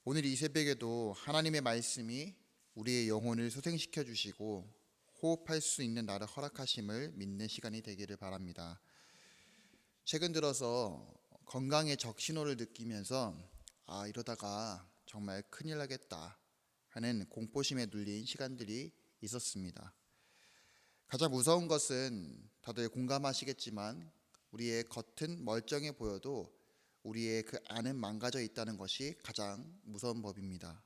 오늘 이 새벽에도 하나님의 말씀이 우리의 영혼을 소생시켜 주시고 호흡할 수 있는 나를 허락하심을 믿는 시간이 되기를 바랍니다. 최근 들어서 건강의 적신호를 느끼면서 이러다가 정말 큰일 나겠다 하는 공포심에 눌린 시간들이 있었습니다. 가장 무서운 것은 다들 공감하시겠지만 우리의 겉은 멀쩡해 보여도 우리의 그 안은 망가져 있다는 것이 가장 무서운 법입니다.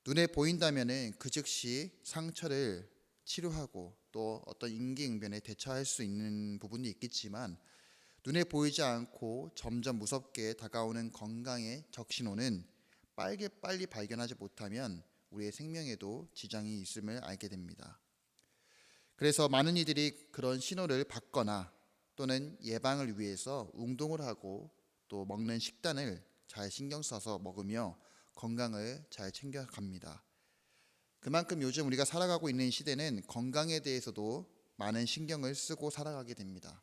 눈에 보인다면은 그 즉시 상처를 치료하고 또 어떤 임기응변에 대처할 수 있는 부분이 있겠지만 눈에 보이지 않고 점점 무섭게 다가오는 건강의 적신호는 빨리 발견하지 못하면 우리의 생명에도 지장이 있음을 알게 됩니다. 그래서 많은 이들이 그런 신호를 받거나 또는 예방을 위해서 운동을 하고 또 먹는 식단을 잘 신경 써서 먹으며 건강을 잘 챙겨갑니다. 그만큼 요즘 우리가 살아가고 있는 시대는 건강에 대해서도 많은 신경을 쓰고 살아가게 됩니다.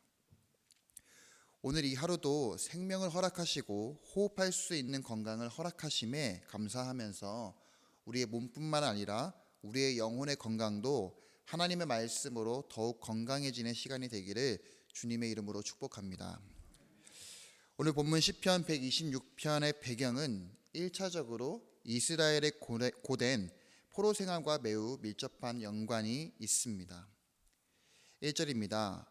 오늘 이 하루도 생명을 허락하시고 호흡할 수 있는 건강을 허락하심에 감사하면서 우리의 몸뿐만 아니라 우리의 영혼의 건강도 하나님의 말씀으로 더욱 건강해지는 시간이 되기를 주님의 이름으로 축복합니다. 오늘 본문 시편 126편의 배경은 1차적으로 이스라엘의 고된 포로 생활과 매우 밀접한 연관이 있습니다. 1절입니다.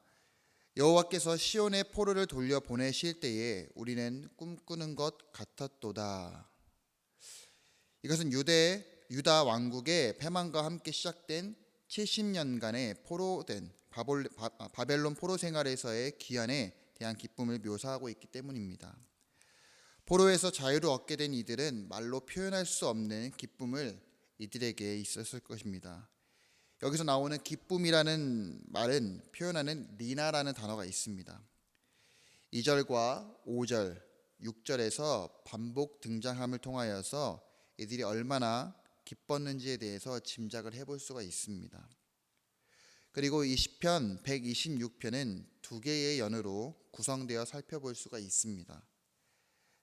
여호와께서 시온의 포로를 돌려보내실 때에 우리는 꿈꾸는 것 같았도다. 이것은 유다 왕국의 패망과 함께 시작된 70년간의 포로된 바벨론 포로 생활에서의 귀환에 대한 기쁨을 묘사하고 있기 때문입니다. 포로에서 자유를 얻게 된 이들은 말로 표현할 수 없는 기쁨을 이들에게 있었을 것입니다. 여기서 나오는 기쁨이라는 말은 표현하는 리나라는 단어가 있습니다. 2절과 5절, 6절에서 반복 등장함을 통하여서 이들이 얼마나 기뻤는지에 대해서 짐작을 해볼 수가 있습니다. 그리고 이 시편 126편은 두 개의 연으로 구성되어 살펴볼 수가 있습니다.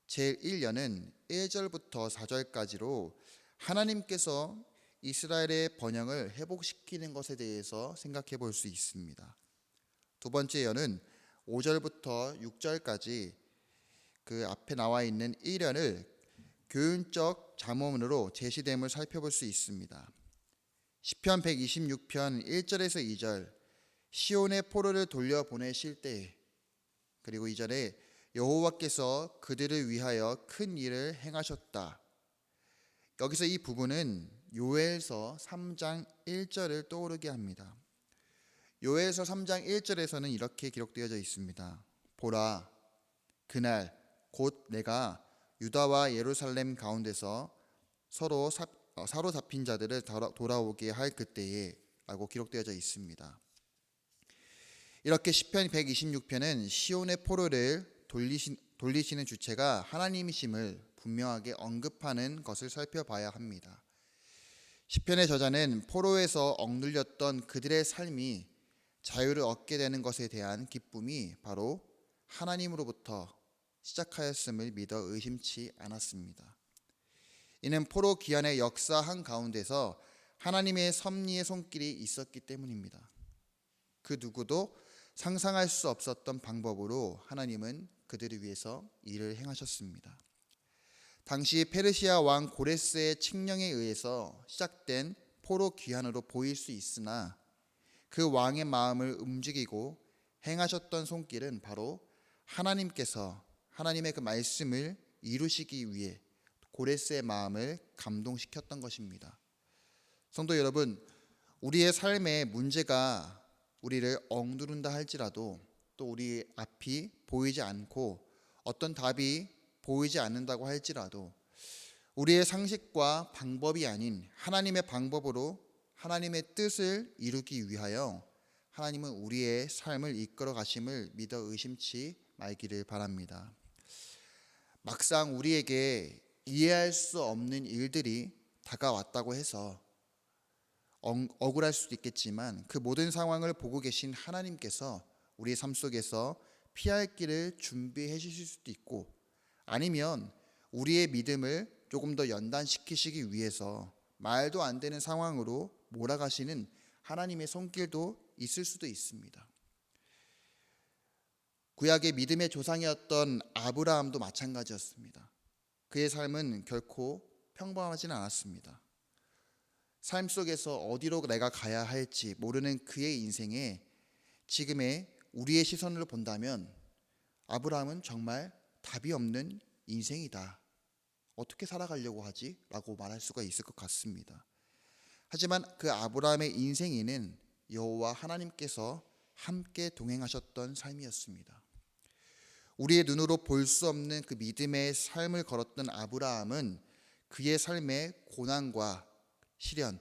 제1연은 1절부터 4절까지로 하나님께서 이스라엘의 번영을 회복시키는 것에 대해서 생각해 볼 수 있습니다. 두 번째 연은 5절부터 6절까지 그 앞에 나와 있는 1연을 교훈적 잠언으로 제시됨을 살펴볼 수 있습니다. 시편 126편 1절에서 2절 시온의 포로를 돌려보내실 때, 그리고 2절에 여호와께서 그들을 위하여 큰 일을 행하셨다. 여기서 이 부분은 요엘서 3장 1절을 떠오르게 합니다. 요엘서 3장 1절에서는 이렇게 기록되어져 있습니다. 보라, 그날 곧 내가 유다와 예루살렘 가운데서 서로 사로잡힌 자들을 돌아오게 할 그때에 라고 기록되어져 있습니다. 이렇게 시편 126편은 시온의 포로를 돌리시는 주체가 하나님이심을 분명하게 언급하는 것을 살펴봐야 합니다. 시편의 저자는 포로에서 억눌렸던 그들의 삶이 자유를 얻게 되는 것에 대한 기쁨이 바로 하나님으로부터 시작하였음을 믿어 의심치 않았습니다. 이는 포로 귀환의 역사 한가운데서 하나님의 섭리의 손길이 있었기 때문입니다. 그 누구도 상상할 수 없었던 방법으로 하나님은 그들을 위해서 일을 행하셨습니다. 당시 페르시아 왕 고레스의 칙령에 의해서 시작된 포로 귀환으로 보일 수 있으나 그 왕의 마음을 움직이고 행하셨던 손길은 바로 하나님께서 하나님의 그 말씀을 이루시기 위해 고레스의 마음을 감동시켰던 것입니다. 성도 여러분, 우리의 삶의 문제가 우리를 억누른다 할지라도 또 우리 앞이 보이지 않고 어떤 답이 보이지 않는다고 할지라도 우리의 상식과 방법이 아닌 하나님의 방법으로 하나님의 뜻을 이루기 위하여 하나님은 우리의 삶을 이끌어 가심을 믿어 의심치 말기를 바랍니다. 막상 우리에게 이해할 수 없는 일들이 다가왔다고 해서 억울할 수도 있겠지만 그 모든 상황을 보고 계신 하나님께서 우리의 삶 속에서 피할 길을 준비해 주실 수도 있고, 아니면 우리의 믿음을 조금 더 연단시키시기 위해서 말도 안 되는 상황으로 몰아가시는 하나님의 손길도 있을 수도 있습니다. 구약의 믿음의 조상이었던 아브라함도 마찬가지였습니다. 그의 삶은 결코 평범하지는 않았습니다. 삶 속에서 어디로 내가 가야 할지 모르는 그의 인생에 지금의 우리의 시선으로 본다면 아브라함은 정말 답이 없는 인생이다. 어떻게 살아가려고 하지? 라고 말할 수가 있을 것 같습니다. 하지만 그 아브라함의 인생에는 여호와 하나님께서 함께 동행하셨던 삶이었습니다. 우리의 눈으로 볼 수 없는 그 믿음의 삶을 걸었던 아브라함은 그의 삶에 고난과 시련,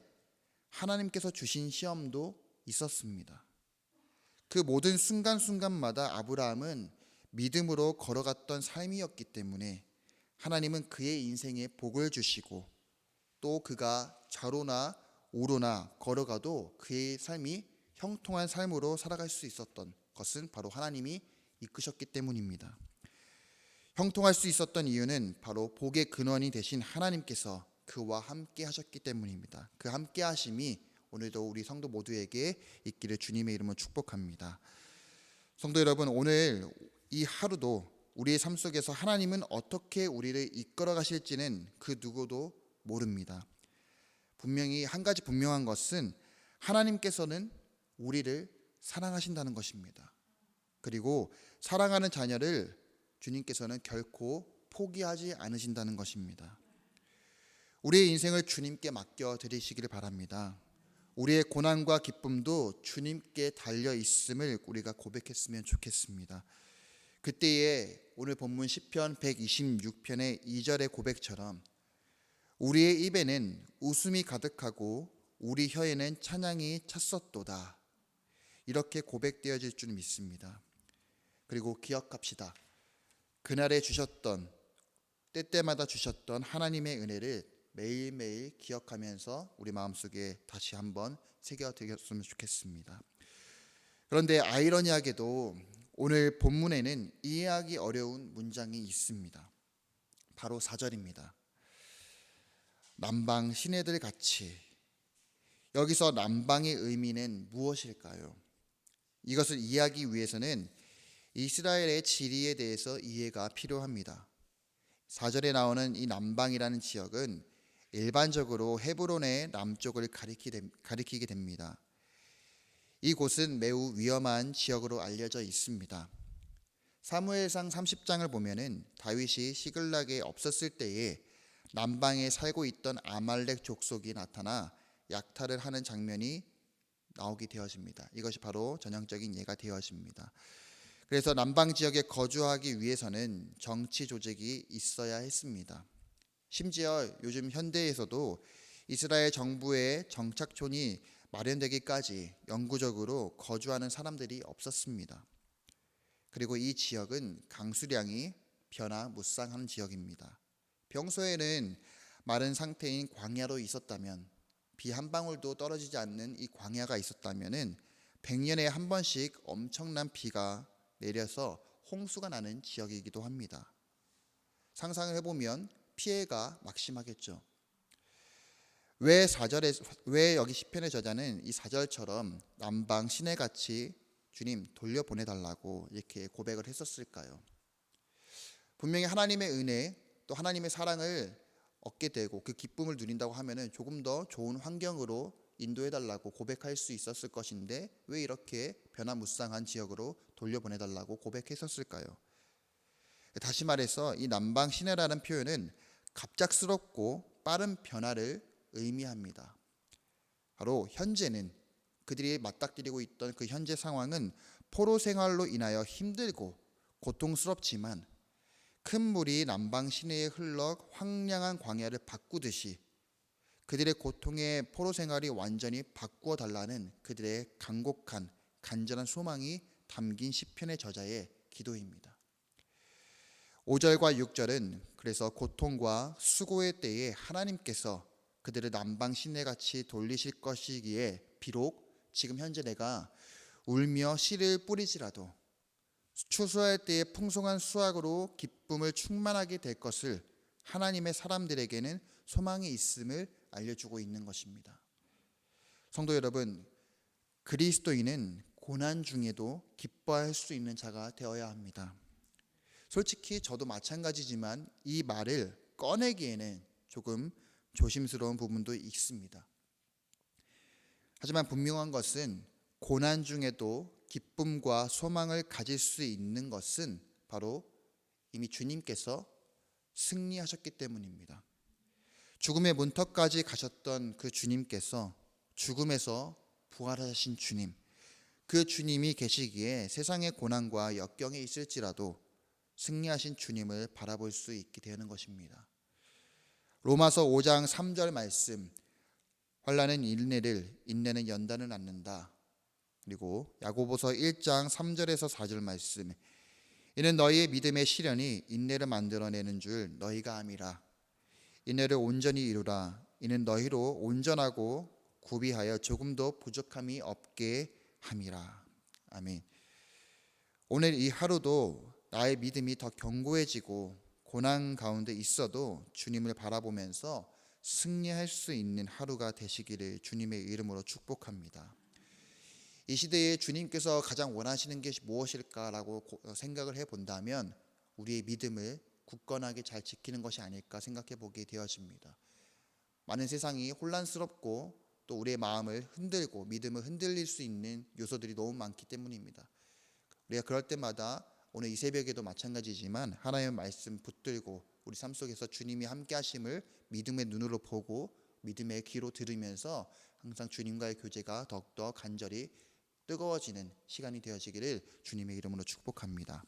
하나님께서 주신 시험도 있었습니다. 그 모든 순간순간마다 아브라함은 믿음으로 걸어갔던 삶이었기 때문에 하나님은 그의 인생에 복을 주시고 또 그가 좌로나 우로나 걸어가도 그의 삶이 형통한 삶으로 살아갈 수 있었던 것은 바로 하나님이 이끄셨기 때문입니다. 형통할 수 있었던 이유는 바로 복의 근원이 되신 하나님께서 그와 함께 하셨기 때문입니다. 그 함께 하심이 오늘도 우리 성도 모두에게 있기를 주님의 이름으로 축복합니다. 성도 여러분, 오늘 이 하루도 우리의 삶 속에서 하나님은 어떻게 우리를 이끌어 가실지는 그 누구도 모릅니다. 분명히 한 가지 분명한 것은 하나님께서는 우리를 사랑하신다는 것입니다. 그리고 사랑하는 자녀를 주님께서는 결코 포기하지 않으신다는 것입니다. 우리의 인생을 주님께 맡겨 드리시기를 바랍니다. 우리의 고난과 기쁨도 주님께 달려 있음을 우리가 고백했으면 좋겠습니다. 그때에 오늘 본문 시편 126편의 2절의 고백처럼 우리의 입에는 웃음이 가득하고 우리 혀에는 찬양이 찼었도다. 이렇게 고백되어질 줄 믿습니다. 그리고 기억합시다. 그날에 주셨던 때때마다 주셨던 하나님의 은혜를 매일매일 기억하면서 우리 마음속에 다시 한번 새겨드렸으면 좋겠습니다. 그런데 아이러니하게도 오늘 본문에는 이해하기 어려운 문장이 있습니다. 바로 4절입니다. 남방 시내들 같이. 여기서 남방의 의미는 무엇일까요? 이것을 이해하기 위해서는 이스라엘의 지리에 대해서 이해가 필요합니다. 4절에 나오는 이 남방이라는 지역은 일반적으로 헤브론의 남쪽을 가리키게 됩니다. 이곳은 매우 위험한 지역으로 알려져 있습니다. 사무엘상 30장을 보면은 다윗이 시글락에 없었을 때에 남방에 살고 있던 아말렉 족속이 나타나 약탈을 하는 장면이 나오게 되어집니다. 이것이 바로 전형적인 예가 되어집니다. 그래서 남방 지역에 거주하기 위해서는 정치 조직이 있어야 했습니다. 심지어 요즘 현대에서도 이스라엘 정부의 정착촌이 마련되기까지 영구적으로 거주하는 사람들이 없었습니다. 그리고 이 지역은 강수량이 변화무쌍한 지역입니다. 평소에는 마른 상태인 광야로 있었다면, 비 한 방울도 떨어지지 않는 이 광야가 있었다면은 100년에 한 번씩 엄청난 비가 내려서 홍수가 나는 지역이기도 합니다. 상상을 해보면 피해가 막심하겠죠. 왜 여기 시편의 저자는 이 4절처럼 남방 시내같이 주님 돌려보내달라고 이렇게 고백을 했었을까요? 분명히 하나님의 은혜 또 하나님의 사랑을 얻게 되고 그 기쁨을 누린다고 하면은 조금 더 좋은 환경으로 인도해달라고 고백할 수 있었을 것인데 왜 이렇게 변화무쌍한 지역으로 돌려보내달라고 고백했었을까요? 다시 말해서 이 남방 시내라는 표현은 갑작스럽고 빠른 변화를 의미합니다. 바로 현재는 그들이 맞닥뜨리고 있던 그 현재 상황은 포로 생활로 인하여 힘들고 고통스럽지만 큰 물이 남방 시내에 흘러 황량한 광야를 바꾸듯이 그들의 고통의 포로 생활이 완전히 바꾸어 달라는 그들의 간곡한 간절한 소망이 담긴 시편의 저자의 기도입니다. 5절과 6절은 그래서 고통과 수고의 때에 하나님께서 그들을 남방 시내같이 돌리실 것이기에 비록 지금 현재 내가 울며 씨를 뿌리지라도 추수할 때의 풍성한 수확으로 기쁨을 충만하게 될 것을 하나님의 사람들에게는 소망이 있음을 알려주고 있는 것입니다. 성도 여러분, 그리스도인은 고난 중에도 기뻐할 수 있는 자가 되어야 합니다. 솔직히 저도 마찬가지지만 이 말을 꺼내기에는 조금 조심스러운 부분도 있습니다. 하지만 분명한 것은 고난 중에도 기쁨과 소망을 가질 수 있는 것은 바로 이미 주님께서 승리하셨기 때문입니다. 죽음의 문턱까지 가셨던 그 주님께서 죽음에서 부활하신 주님, 그 주님이 계시기에 세상의 고난과 역경이 있을지라도 승리하신 주님을 바라볼 수 있게 되는 것입니다. 로마서 5장 3절 말씀, 환난은 인내를, 인내는 연단을 낳는다. 그리고 야고보서 1장 3절에서 4절 말씀, 이는 너희의 믿음의 시련이 인내를 만들어내는 줄 너희가 암이라. 인내를 온전히 이루라. 이는 너희로 온전하고 구비하여 조금도 부족함이 없게 함이라. 아멘. 오늘 이 하루도 나의 믿음이 더 견고해지고 고난 가운데 있어도 주님을 바라보면서 승리할 수 있는 하루가 되시기를 주님의 이름으로 축복합니다. 이 시대에 주님께서 가장 원하시는 것이 무엇일까라고 생각을 해본다면 우리의 믿음을 굳건하게 잘 지키는 것이 아닐까 생각해 보게 되어집니다. 많은 세상이 혼란스럽고 또 우리의 마음을 흔들고 믿음을 흔들릴 수 있는 요소들이 너무 많기 때문입니다. 우리가 그럴 때마다 오늘 이 새벽에도 마찬가지지만 하나님의 말씀 붙들고 우리 삶 속에서 주님이 함께 하심을 믿음의 눈으로 보고 믿음의 귀로 들으면서 항상 주님과의 교제가 더욱더 간절히 뜨거워지는 시간이 되어지기를 주님의 이름으로 축복합니다.